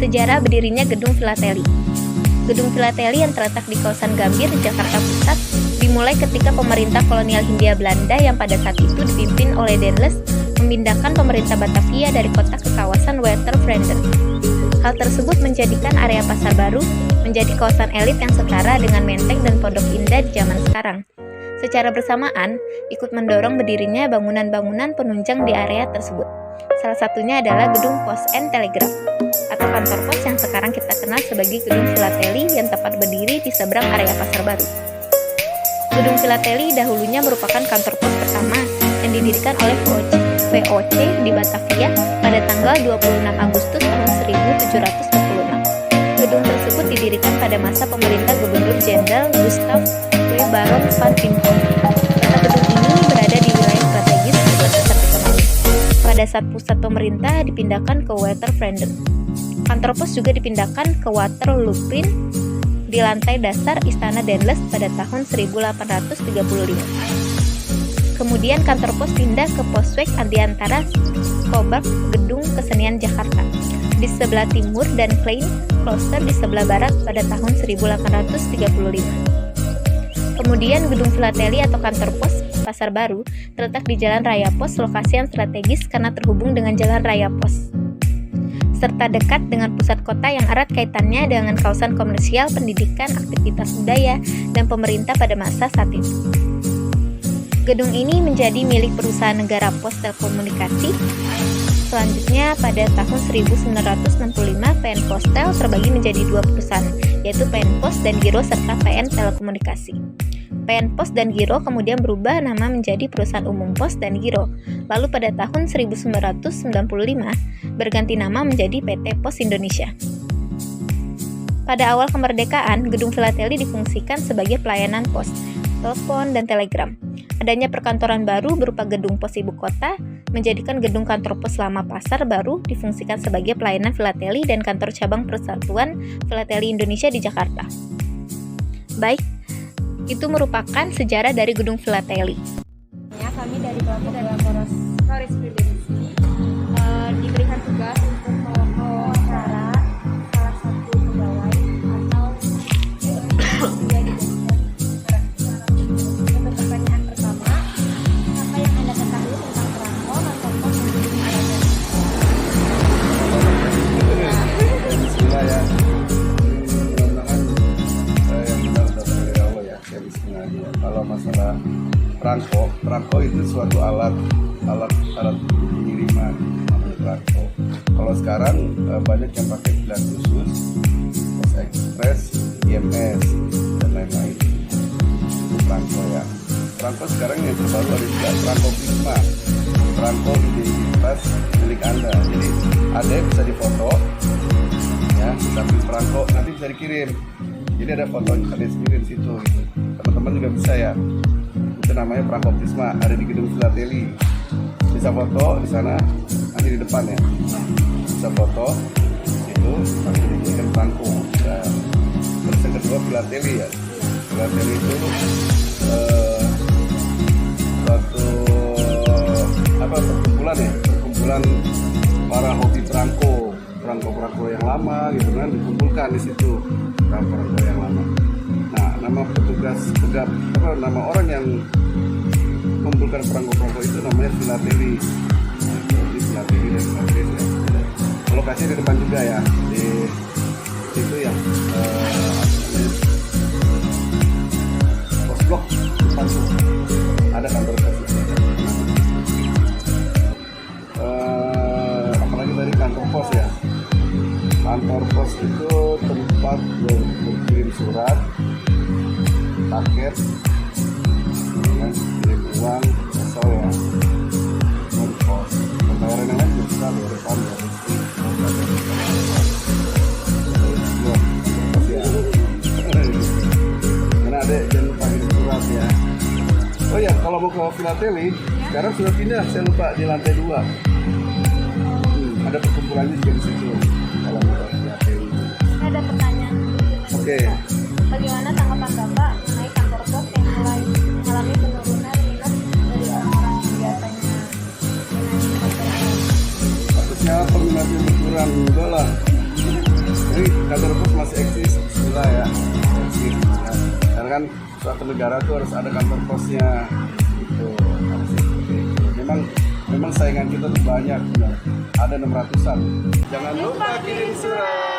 Sejarah berdirinya Gedung Filateli. Gedung Filateli yang terletak di kawasan Gambir, Jakarta Pusat, dimulai ketika pemerintah kolonial Hindia Belanda yang pada saat itu dipimpin oleh Daendels memindahkan pemerintah Batavia dari kota ke kawasan Watervreden. Hal tersebut menjadikan area Pasar Baru menjadi kawasan elit yang setara dengan Menteng dan Pondok Indah di zaman sekarang. Secara bersamaan, ikut mendorong berdirinya bangunan-bangunan penunjang di area tersebut. Salah satunya adalah Gedung Pos and Telegraph atau kantor pos yang sekarang kita kenal sebagai Gedung Filateli yang tepat berdiri di seberang area Pasar Baru. Gedung Filateli dahulunya merupakan kantor pos pertama yang didirikan oleh VOC di Batavia pada tanggal 26 Agustus tahun 1746. Gedung tersebut didirikan pada masa pemerintah Gubernur Jenderal Gustav W. Baron van Winkle. Kota gedung ini berada di wilayah strategis sebagai pusat ekonomi. Pada saat pusat pemerintah dipindahkan ke Watervreden. Kantor pos juga dipindahkan ke Waterlooplein di lantai dasar Istana Daendels pada tahun 1835. Kemudian kantor pos pindah ke Posweg Antiantara Schouwburg, Gedung Kesenian Jakarta di sebelah timur dan Klein Klooster di sebelah barat pada tahun 1835. Kemudian Gedung Filateli atau kantor pos Pasar Baru terletak di Jalan Raya Pos, lokasi yang strategis karena terhubung dengan Jalan Raya Pos, serta dekat dengan pusat kota yang erat kaitannya dengan kawasan komersial, pendidikan, aktivitas budaya, dan pemerintah pada masa saat itu. Gedung ini menjadi milik perusahaan negara Pos Telekomunikasi. Selanjutnya, pada tahun 1965, PN Postel terbagi menjadi dua perusahaan, yaitu PN Pos dan Giro serta PN Telekomunikasi. PN Pos dan Giro kemudian berubah nama menjadi Perusahaan Umum Pos dan Giro. Lalu pada tahun 1995 berganti nama menjadi PT Pos Indonesia. Pada awal kemerdekaan, Gedung Filateli difungsikan sebagai pelayanan pos, telepon, dan telegram. Adanya perkantoran baru berupa Gedung Pos Ibu Kota menjadikan Gedung Kantor Pos Lama Pasar Baru difungsikan sebagai pelayanan Filateli dan kantor cabang Persatuan Filateli Indonesia di Jakarta. Baik, itu merupakan sejarah dari Gedung Filateli. Ya, kami dari kelompok Laboratorium Presidensi diberikan tugas untuk mewawancara salah satu pegawai atau dia dijadikan. Untuk pertanyaan pertama, apa yang Anda ketahui tentang perangko atau pos yang digunakan? Bismillah ya. Mudah-mudahan yang benar-benar dari Allah ya. Saya bismillah. Kalau masalah perangko itu suatu alat pengiriman namanya perangko. Kalau sekarang banyak yang pakai bilang khusus, Pos Express, IMS dan lain-lain. Itu perangko ya. Perangko sekarang yang terbaru ada juga perangko Prisma, perangko identitas milik Anda. Jadi ada bisa difoto, ya, tapi perangko nanti bisa dikirim. Jadi ada fotonya, ada sendiri di situ. Gitu. Teman-teman juga bisa ya. Itu namanya perangko Prisma, ada di Gedung Filateli. Bisa foto di sana, nanti di depan ya. Bisa foto itu, nanti dijadikan perangko. Ya. Terus yang kedua Filateli ya. Filateli itu suatu perkumpulan para hobi perangko yang lama gitu kan, dikumpulkan di situ perangko yang lama. Nah, nama nama orang yang mengumpulkan perangko itu namanya Filateli. Jadi Filateli dan Filateli ya. Lokasi di depan juga ya, di situ ya. Pos blok depan tuh ada kantor pos. Apalagi dari kantor pos ya. Kantor pos itu tempat berkirim surat, paket, kirim uang, asal ya. Pos. Pembayaran yang lain bisa dari depan ya. Karena ada jangan lupa kirim surat ya. Oh ya, kalau mau ke Filateli, sekarang sudah pindah, saya lupa di lantai 2. Ada perkumpulannya juga di situ. Kalau mau ke Filateli. Saya ada pertanyaan. Oke. Bagaimana tanggapan Bapak mengenai kantor pos yang mulai mengalami penurunan minat dari orang-orang yang biasanya dengan kantor pos? Harusnya peminatnya berkurang, enggak lah. kan suatu negara tuh harus ada kantor posnya gitu, harus seperti itu. Memang saingan kita tuh banyak, ada 600-an. Jangan lupa kirim surat.